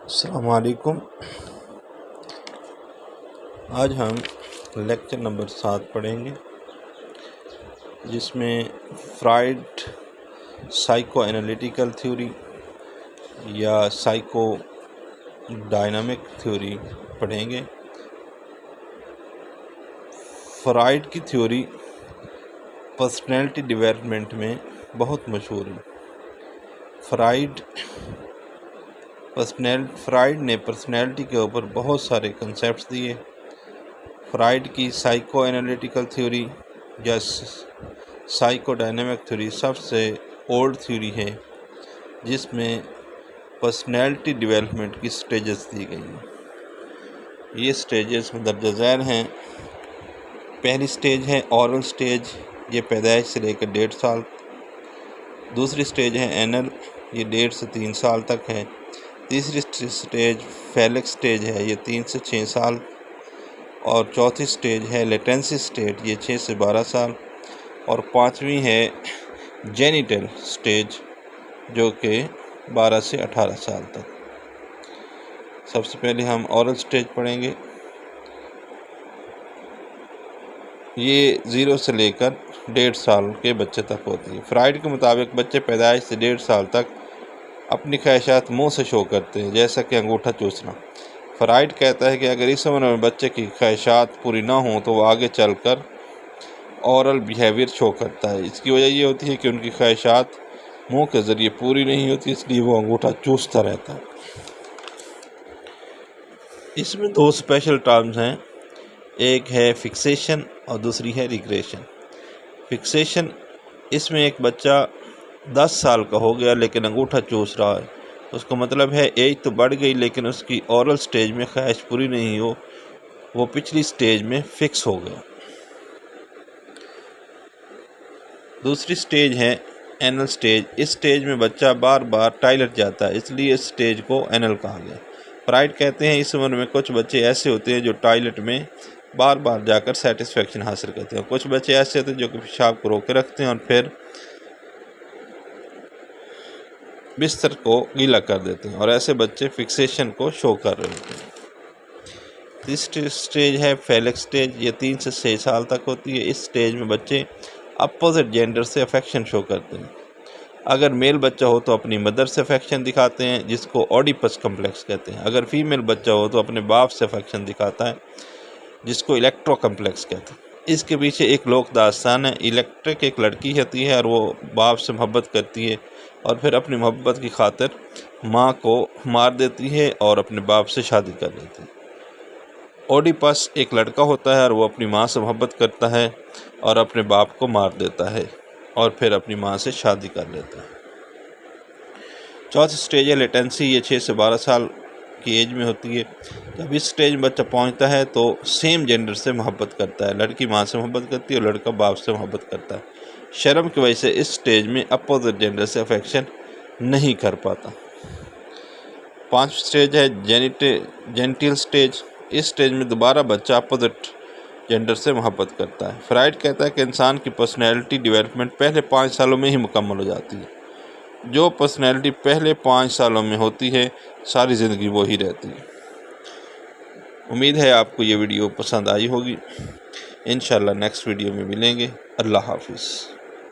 अस्सलाम वालेकुम। आज हम लेक्चर नंबर 7 पढ़ेंगे, जिसमें फ्राइड साइको एनालिटिकल थ्योरी या साइको डायनामिक थ्योरी पढ़ेंगे। फ्राइड की थ्योरी पर्सनैलिटी डेवलपमेंट में बहुत मशहूर है। फ्राइड ने पर्सनैलिटी के ऊपर बहुत सारे कंसेप्ट्स दिए। फ्राइड की साइको एनालिटिकल थ्योरी या साइको डायनामिक थ्योरी सबसे ओल्ड थ्योरी है, जिसमें पर्सनैलिटी डेवलपमेंट की स्टेजेस दी गई हैं। ये स्टेजेस दर्जा झैल हैं। पहली स्टेज है ऑरल स्टेज, ये पैदाइश से लेकर 1.5 साल। दूसरी स्टेज है एनल, ये 1.5 से 3 साल तक है। तीसरी स्टेज फैलिक स्टेज है, ये 3 से 6 साल। और चौथी स्टेज है लेटेंसी स्टेज, ये 6 से 12 साल। और पांचवी है जेनिटल स्टेज, जो कि 12 से 18 साल तक। सबसे पहले हम ऑरल स्टेज पढ़ेंगे। ये 0 से लेकर 1.5 साल के बच्चे तक होती है। फ्राइड के मुताबिक बच्चे पैदाइश से 1.5 साल तक अपनी ख्वाहिशात मुंह से शो करते हैं, जैसा कि अंगूठा चूसना। फ्राइड कहता है कि अगर इस उम्र में बच्चे की ख्वाहिशात पूरी ना हों तो वो आगे चलकर औरल बिहेवियर शो करता है। इसकी वजह ये होती है कि उनकी ख्वाहिशात मुंह के ज़रिए पूरी नहीं होती, इसलिए वो अंगूठा चूसता रहता है। इसमें 2 स्पेशल टर्म्स हैं, एक है फिक्सेशन और दूसरी है रिग्रेशन। फिक्सेशन, इसमें एक बच्चा 10 साल का हो गया लेकिन अंगूठा चूस रहा है, उसका मतलब है एज तो बढ़ गई लेकिन उसकी ओरल स्टेज में ख्वाहिश पूरी नहीं हो, वो पिछली स्टेज में फिक्स हो गया। दूसरी स्टेज है एनल स्टेज। इस स्टेज में बच्चा बार बार टॉयलेट जाता है, इसलिए इस स्टेज को एनल कहा गया। फ्राइड कहते हैं इस उम्र में कुछ बच्चे ऐसे होते हैं जो टॉयलेट में बार बार जाकर सेटिस्फेक्शन हासिल करते हैं। कुछ बच्चे ऐसे होते हैं जो कि पेशाब को रोके रखते हैं और फिर बिस्तर को गीला कर देते हैं, और ऐसे बच्चे फिक्सेशन को शो कर रहे होते हैं। तीसरी स्टेज है फैलिक स्टेज, ये 3 से 6 साल तक होती है। इस स्टेज में बच्चे अपोजिट जेंडर से अफेक्शन शो करते हैं। अगर मेल बच्चा हो तो अपनी मदर से अफेक्शन दिखाते हैं, जिसको ओडिपस कम्प्लेक्स कहते हैं। अगर फीमेल बच्चा हो तो अपने बाप से अफेक्शन दिखाता है, जिसको इलेक्ट्रो कम्प्लेक्स कहते हैं। इसके पीछे एक लोक दास्तान है। इलेक्ट्रिक एक लड़की होती है और वो बाप से मोहब्बत करती है और फिर अपनी मोहब्बत की खातिर माँ को मार देती है और अपने बाप से शादी कर लेती है। ओडिपस एक लड़का होता है और वो अपनी माँ से मोहब्बत करता है और अपने बाप को मार देता है और फिर अपनी माँ से शादी कर लेता है। चौथी स्टेज है लेटेंसी, ये 6 से 12 साल की एज में होती है। जब इस स्टेज में बच्चा पहुंचता है तो सेम जेंडर से मोहब्बत करता है। लड़की माँ से मोहब्बत करती है और लड़का बाप से मोहब्बत करता है। शर्म की वजह से इस स्टेज में अपोजिट जेंडर से अफेक्शन नहीं कर पाता। 5वीं स्टेज है जेनिटल स्टेज। इस स्टेज में दोबारा बच्चा अपोजिट जेंडर से मोहब्बत करता है। फ्राइड कहता है कि इंसान की पर्सनैलिटी डेवलपमेंट पहले 5 सालों में ही मुकम्मल हो जाती है। जो पर्सनैलिटी पहले 5 सालों में होती है, सारी ज़िंदगी वो ही रहती है। उम्मीद है आपको ये वीडियो पसंद आई होगी। इंशाल्लाह नेक्स्ट वीडियो में मिलेंगे। अल्लाह हाफिज़।